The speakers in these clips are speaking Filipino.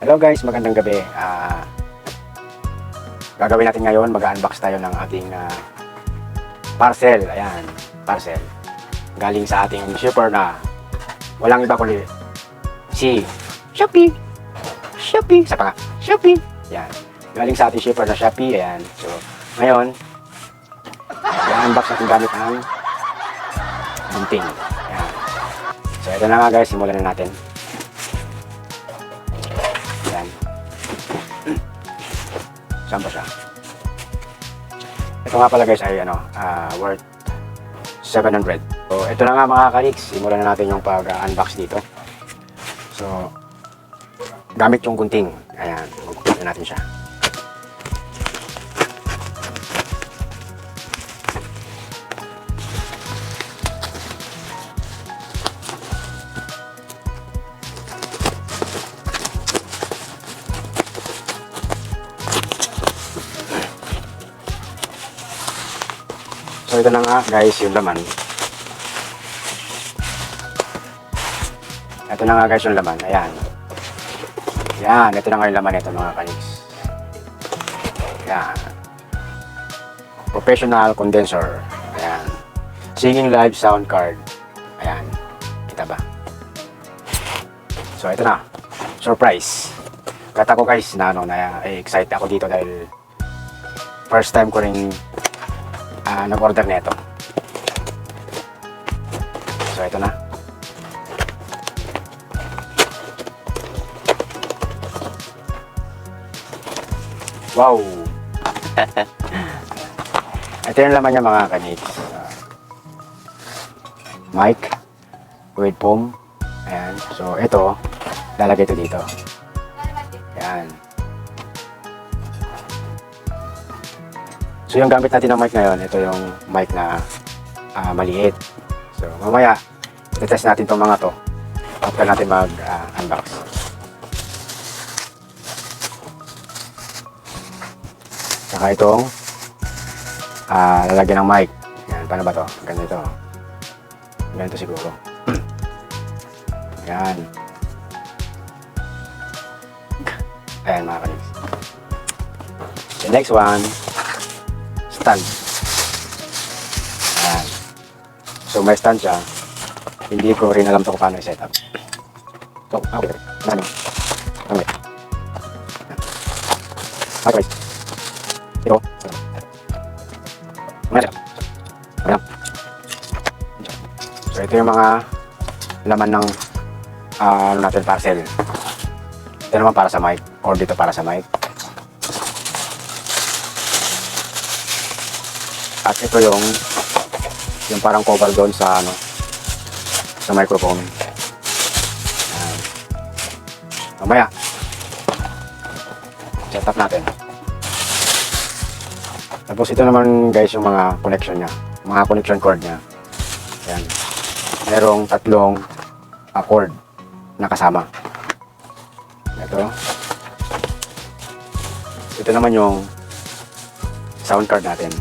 Hello guys, magandang gabi. Gagawin natin ngayon, mag-unbox tayo ng ating parcel. Ayan, parcel. Galing sa ating shipper na walang iba kundi si Shopee. Shopee. Sa pa nga, Shopee. Ayan. Galing sa ating shipper na Shopee. Ayan. So, ngayon, i-unbox natin gamit ang gunting. Ayan. So, ito na nga guys, simulan na natin. Ayan. Saan ba siya? Ito nga pala guys ay worth 700. So, ito na nga mga kaliks, simulan na natin yung pag-unbox dito. So, gamit yung gunting. Ayan, magpapit na natin siya. So, ito na nga guys yung laman. Ito na nga guys yung laman. Ayan. Ayan. Ito na nga yung laman nito mga kaliks. Ayan. Professional condenser. Ayan. Singing live sound card. Ayan. Kita ba? So ito na. Surprise. Kata ko guys na excited ako dito dahil first time ko rin nag-order nito. So ito na. Wow! Ito yung laman niya mga kaniks. Mic with foam. Ayan. So ito, lalagay ito dito. Ayan. So yung gamit natin ng mic ngayon, ito yung mic na maliit. So mamaya, i-test natin itong mga to after natin mag-unbox. Saka itong lalagyan ng mic. Yan, paano ba to? Ganito. Ganito siguro. Yan. Ayan mga kaliks. The next one, stand. Ayan. So may stand siya. Hindi ko rin alam to kung paano i-set up. So, okay. Nani? Okay. Okay. Ito. Ayan. Ayan. So ito yung mga laman ng natin parcel. Ito naman para sa mic. Or dito para sa mic. At ito yung parang cover doon sa sa microphone. Ayan. Mamaya set up natin. Tapos ito naman guys yung mga connection niya, mga connection cord niya. Ayan. Merong tatlong cord na kasama. Ito naman yung sound card natin.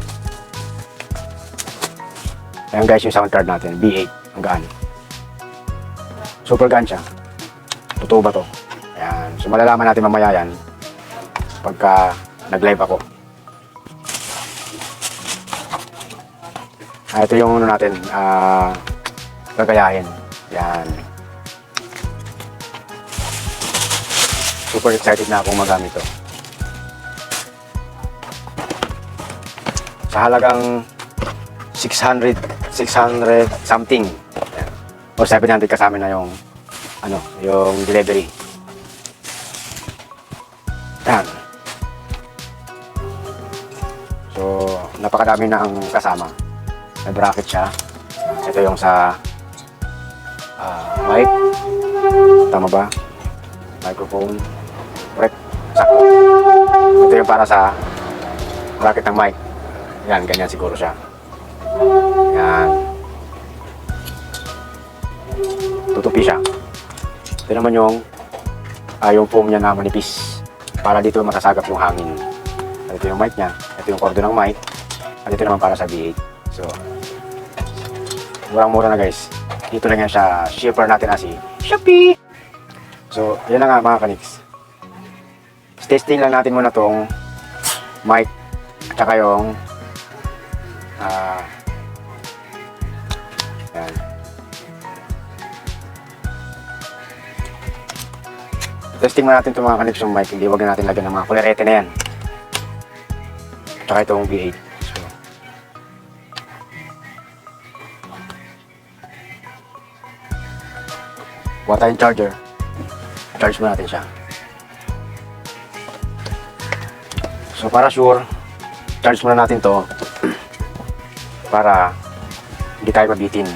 Ayan guys yung sound card natin, B8, ang gaan. Super gaan siya. Totoo ba to? Ayan, so malalaman natin mamaya yan pagka nag-live ako. Ito yung natin, gagayahin. Ayan. Super excited na akong magamit to. Sa halagang 600 something or 700 kasama na yung yung delivery. Yan. So napakadami na ang kasama. May bracket siya. Ito yung sa mic. Tama ba? Microphone. Correct. Sakto. Ito yung para sa bracket ng mic. Yan, ganyan siguro siya. Yan. Tutupi siya. Ito naman yung foam niya na manipis. Para dito masasagap yung hangin. At ito yung mic niya. Ito yung kordo ng mic. At ito naman para sa B8. So, murang-mura na guys. Dito lang yan sa shipper natin na si Shopee. So, yan na nga mga kaniks. testing lang natin muna tong mic at saka yung yan. Testing muna natin itong mga connection mic, hindi wag na natin lagyan ng mga kulerete na yan. Tsaka itong V8. So, kuha tayong charger. Charge mo natin siya. So para sure, charge muna natin to para hindi tayo mabitin.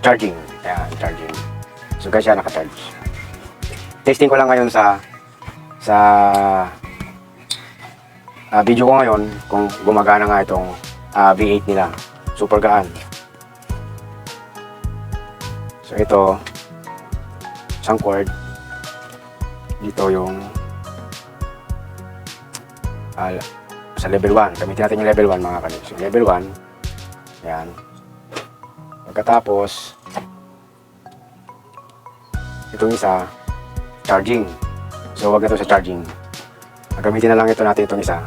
Charging. Ayan, charging. So guys, yan, naka-charge. Testing ko lang ngayon sa video ko ngayon kung gumagana nga itong V8 nila. Super gaan. So ito, isang cord. Dito yung sa level 1. Gamitin natin yung level 1 mga kaniks. Yung level 1, yan. Pagkatapos, itong isa, charging. So wag na ito sa charging. Gamitin na lang ito natin itong isa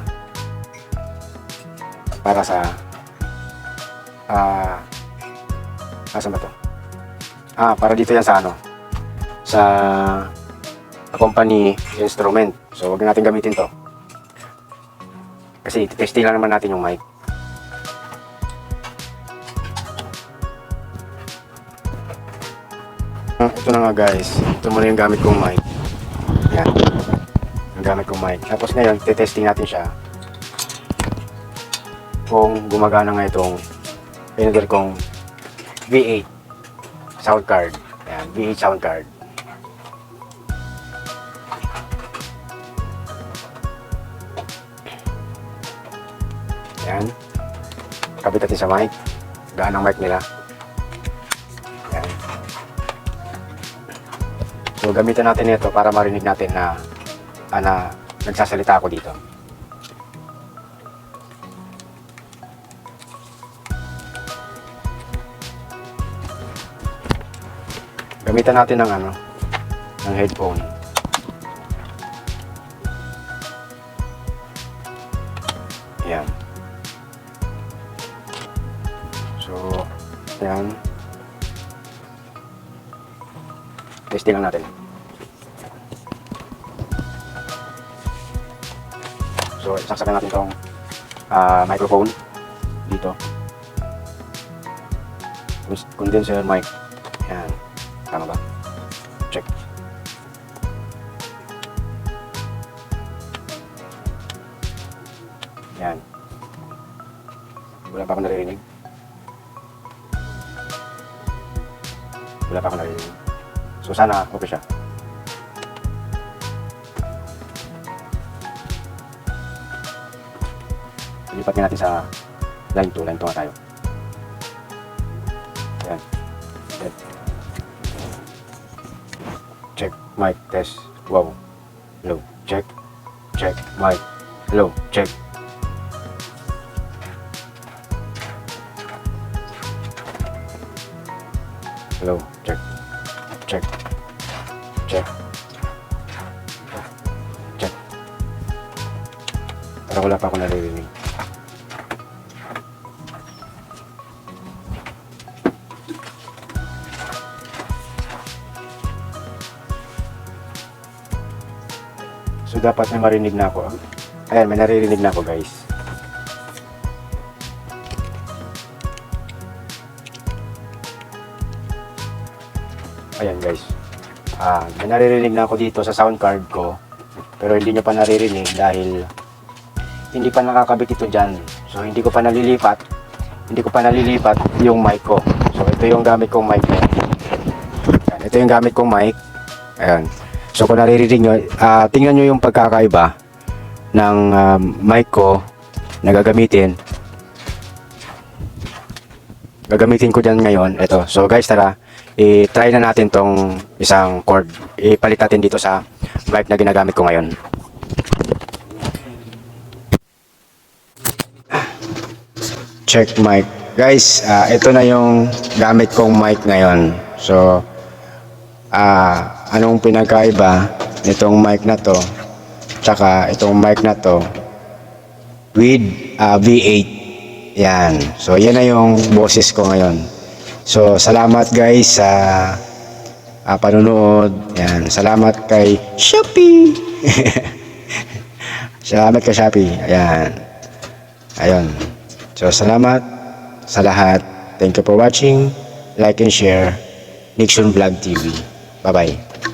para sa asan ba to? Para dito yan sa sa company instrument. So wag natin gamitin to kasi testing lang naman natin yung mic. Ito na nga guys, ito muna yung gamit kong mic. Yan, yung gamit kong mic. Tapos ngayon testing natin siya kung gumagana nga itong in-order kong V8 sound card. Yan, V8 sound card. Yan. Kabit natin sa mic. Gaan ang mic nila. Yan. So gamitin natin ito para marinig natin na nagsasalita ako dito. Gamitan natin ng headphone. Yan. So, yan. Testing lang natin. So, isaksakan natin itong microphone dito. Condenser mic. Yan. Tama ba? Check. Yan. Wala pa ako naririnig. Wala pa ako naririnig. So sana okay siya. Lipat natin sa line 2. Line 2 nga tayo. Yan. Yan. Check, mic, test, wow, hello, check, check, mic, hello, check. Hello, check, check, check, check. Pero wala pa ako naririnig. So dapat may marinig na ako. Ayan, may naririnig na ako guys. Ayan guys. May naririnig na ako dito sa sound card ko. Pero hindi nyo pa naririnig dahil hindi pa nakakabit ito dyan. So hindi ko pa nalilipat. Hindi ko pa nalilipat yung mic ko. So ito yung gamit kong mic. Ayan, ito yung gamit kong mic. Ayan. So kung naririnig nyo, tingnan nyo yung pagkakaiba ng mic ko na gagamitin. Gagamitin ko dyan ngayon. Ito. So guys, tara, i-try na natin tong isang cord. Ipalit natin dito sa mic na ginagamit ko ngayon. Check mic. Guys, ito na yung gamit kong mic ngayon. So, anong pinagkaiba nitong mic na to Tsaka itong mic na to with V8. Yan. So, yan na yung boses ko ngayon. So, salamat guys sa panunood. Yan. Salamat kay Shopee. Salamat kay Shopee. Ayan. Ayun. So, salamat sa lahat. Thank you for watching. Like and share. Nixon Vlog TV. Bye-bye.